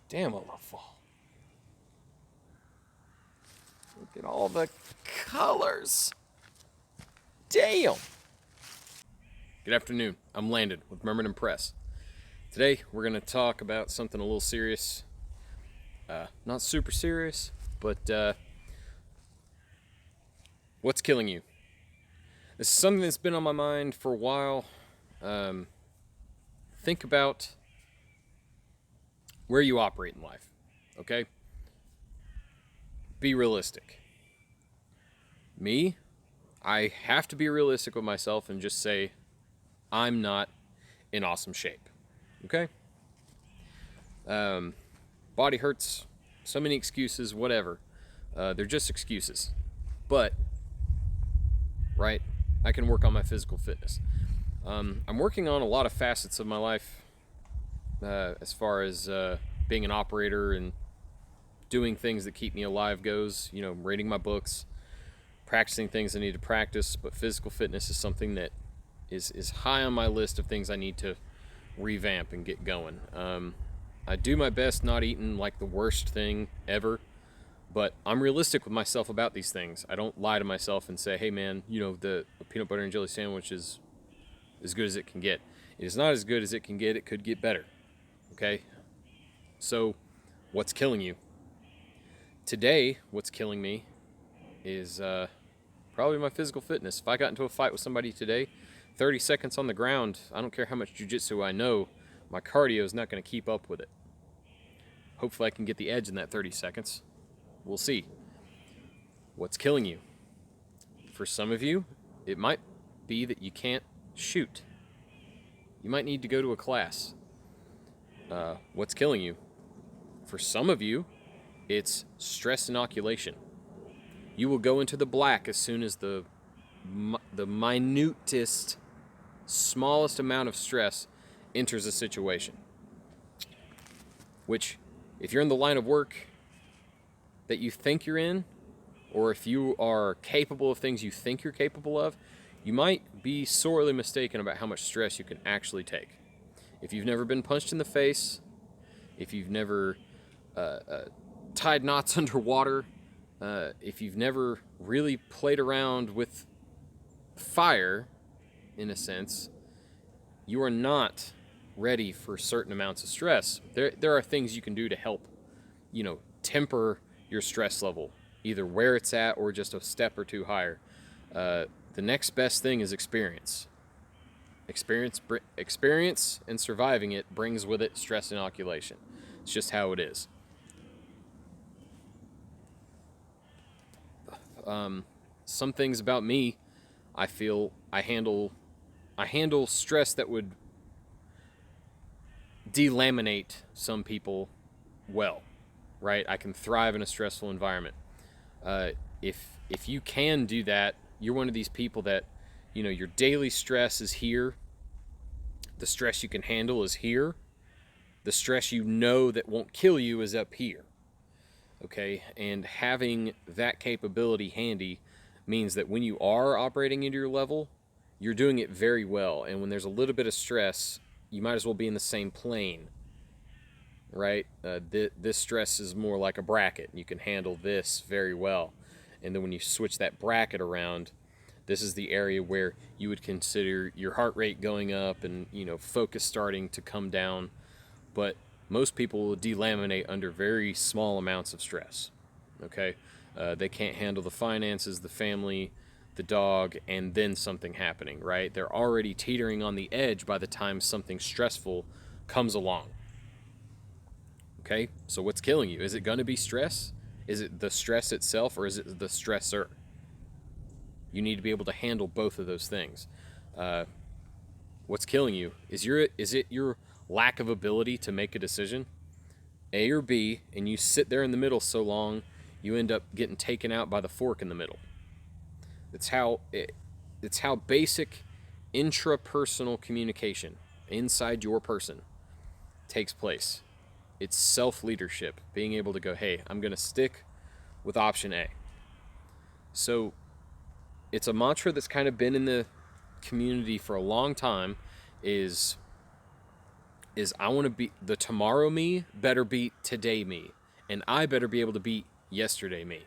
Damn, I love fall. Look at all the colors. Damn. Good afternoon. I'm Landon with Mermaid and Press. Today we're going to talk about something a little serious. Not super serious, but what's killing you? This is something that's been on my mind for a while. Think about where you operate in life, okay? Be realistic. Me, I have to be realistic with myself and just say I'm not in awesome shape, okay? Body hurts, so many excuses, whatever. They're just excuses. But, right, I can work on my physical fitness. I'm working on a lot of facets of my life as far as being an operator and doing things that keep me alive goes. You know, reading my books, practicing things I need to practice, but physical fitness is something that is high on my list of things I need to revamp and get going. I do my best not eating like the worst thing ever, but I'm realistic with myself about these things. I don't lie to myself and say, hey man, you know, the peanut butter and jelly sandwich is as good as it can get. It is not as good as it can get. It could get better. Okay? So, what's killing you? Today, what's killing me is probably my physical fitness. If I got into a fight with somebody today, 30 seconds on the ground, I don't care how much jiu-jitsu I know, my cardio is not going to keep up with it. Hopefully I can get the edge in that 30 seconds. We'll see. What's killing you? For some of you, it might be that you can't shoot. You might need to go to a class. What's killing you? For some of you, it's stress inoculation. You will go into the black as soon as the minutest, smallest amount of stress enters a situation. Which, if you're in the line of work that you think you're in, or if you are capable of things you think you're capable of, you might be sorely mistaken about how much stress you can actually take. If you've never been punched in the face, if you've never tied knots underwater, if you've never really played around with fire, in a sense, you are not ready for certain amounts of stress. There are things you can do to help, you know, temper your stress level, either where it's at or just a step or two higher. The next best thing is experience. Experience and surviving it brings with it stress inoculation. It's just how it is. Some things about me, I feel I handle stress that would delaminate some people well, right? I can thrive in a stressful environment. If you can do that, you're one of these people that, you know, your daily stress is here. The stress you can handle is here. The stress you know that won't kill you is up here. Okay? And having that capability handy means that when you are operating into your level, you're doing it very well. And when there's a little bit of stress, you might as well be in the same plane, right? This stress is more like a bracket. You can handle this very well. And then when you switch that bracket around, this is the area where you would consider your heart rate going up and, you know, focus starting to come down. But most people will delaminate under very small amounts of stress. Okay? They can't handle the finances, the family, the dog, and then something happening, right? They're already teetering on the edge by the time something stressful comes along. Okay? So what's killing you? Is it going to be stress? Is it the stress itself, or is it the stressor? You need to be able to handle both of those things. What's killing you? Is it your lack of ability to make a decision? A or B, and you sit there in the middle so long, you end up getting taken out by the fork in the middle. It's how basic intrapersonal communication inside your person takes place. It's self-leadership, being able to go, hey, I'm going to stick with option A. So it's a mantra that's kind of been in the community for a long time, is is I want to be the tomorrow me better beat today me, and I better be able to beat yesterday me.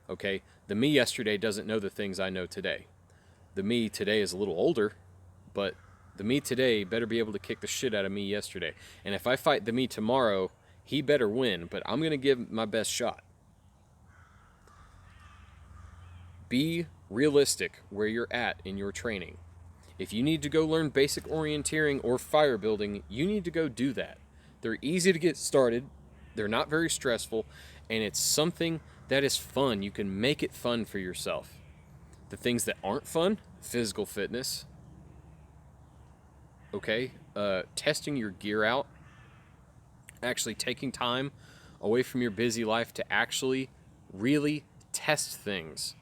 Okay? The me yesterday doesn't know the things I know today. The me today is a little older, but the me today better be able to kick the shit out of me yesterday. And if I fight the me tomorrow, he better win, but I'm going to give my best shot. Be realistic where you're at in your training. If you need to go learn basic orienteering or fire building, you need to go do that. They're easy to get started, they're not very stressful, and it's something that is fun. You can make it fun for yourself. The things that aren't fun, physical fitness, okay, testing your gear out, actually taking time away from your busy life to actually really test things.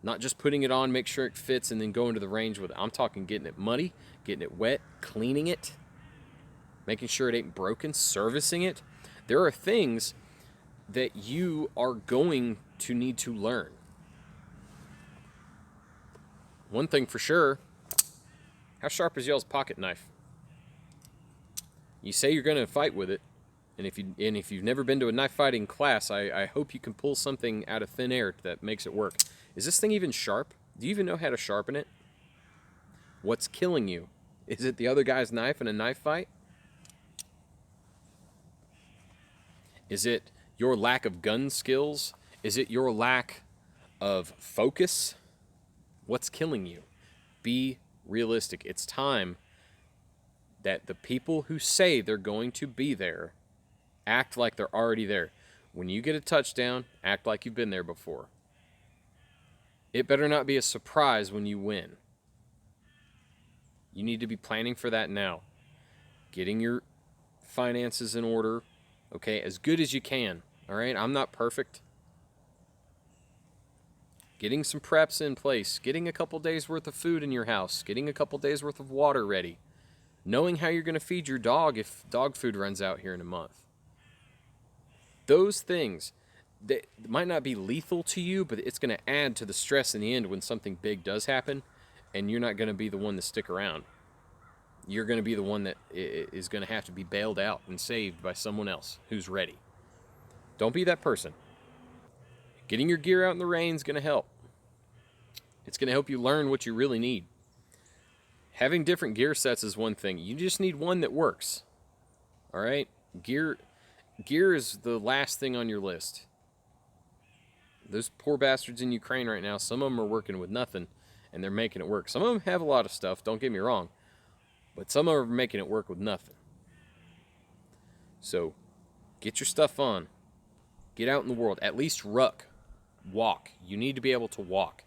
Not just putting it on, make sure it fits, and then going to the range with it. I'm talking getting it muddy, getting it wet, cleaning it, making sure it ain't broken, servicing it. There are things that you are going to need to learn. One thing for sure, how sharp is y'all's pocket knife? You say you're going to fight with it, and if you've never been to a knife fighting class, I hope you can pull something out of thin air that makes it work. Is this thing even sharp? Do you even know how to sharpen it? What's killing you? Is it the other guy's knife in a knife fight? Is it your lack of gun skills? Is it your lack of focus? What's killing you? Be realistic. It's time that the people who say they're going to be there act like they're already there. When you get a touchdown, act like you've been there before. It better not be a surprise when you win. You need to be planning for that now. Getting your finances in order, okay, as good as you can, all right? I'm not perfect. Getting some preps in place, getting a couple days worth of food in your house, getting a couple days worth of water ready, knowing how you're going to feed your dog if dog food runs out here in a month. Those things, that might not be lethal to you, but it's going to add to the stress in the end when something big does happen, and you're not going to be the one to stick around. You're going to be the one that is going to have to be bailed out and saved by someone else who's ready. Don't be that person. Getting your gear out in the rain is going to help. It's going to help you learn what you really need. Having different gear sets is one thing. You just need one that works. All right? Gear is the last thing on your list. Those poor bastards in Ukraine right now, some of them are working with nothing, and they're making it work. Some of them have a lot of stuff, don't get me wrong, but some of them are making it work with nothing. So, get your stuff on. Get out in the world. At least ruck. Walk. You need to be able to walk.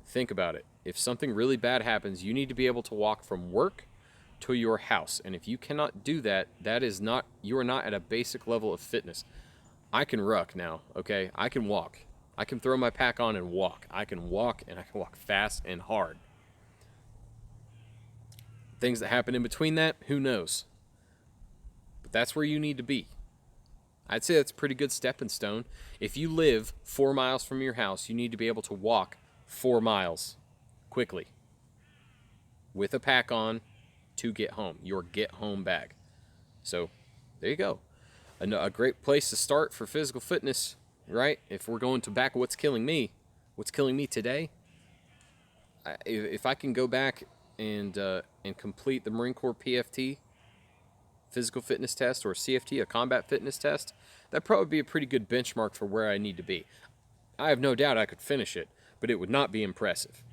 Think about it. If something really bad happens, you need to be able to walk from work to your house. And if you cannot do that, you are not at a basic level of fitness. I can ruck now, okay? I can walk. I can throw my pack on and walk. I can walk, and I can walk fast and hard. Things that happen in between that, who knows? But that's where you need to be. I'd say that's a pretty good stepping stone. If you live 4 miles from your house, you need to be able to walk 4 miles quickly with a pack on to get home, your get home bag. So there you go. A great place to start for physical fitness, right? If we're going to back what's killing me today, if I can go back and complete the Marine Corps PFT, physical fitness test, or CFT, a combat fitness test, that'd probably be a pretty good benchmark for where I need to be. I have no doubt I could finish it, but it would not be impressive.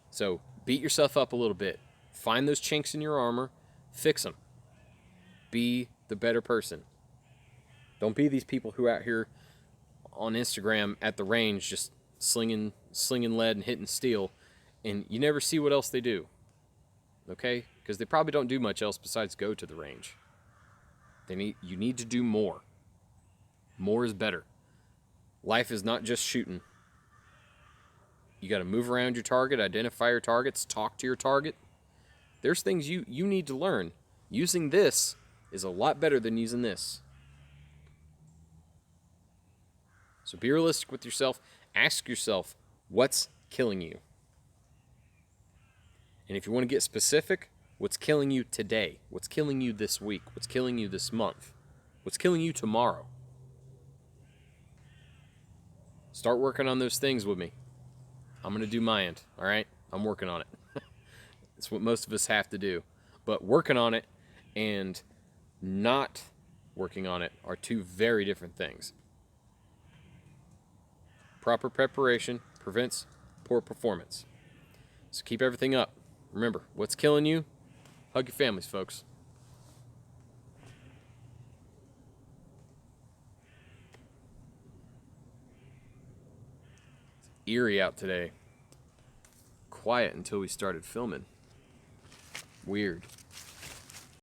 So beat yourself up a little bit. Find those chinks in your armor, fix them. Be the better person. Don't be these people who are out here on Instagram at the range just slinging lead and hitting steel, and you never see what else they do. Okay? Because they probably don't do much else besides go to the range. You need to do more. More is better. Life is not just shooting. You got to move around your target, identify your targets, talk to your target. There's things you need to learn. Using this is a lot better than using this. So be realistic with yourself. Ask yourself, what's killing you? And if you want to get specific, What's killing you today? What's killing you this week? What's killing you this month? What's killing you tomorrow? Start working on those things with me. I'm going to do my end, all right? I'm working on it. It's what most of us have to do. But working on it and not working on it are two very different things. Proper preparation prevents poor performance. So keep everything up. Remember, what's killing you? Hug your families, folks. It's eerie out today. Quiet until we started filming. Weird.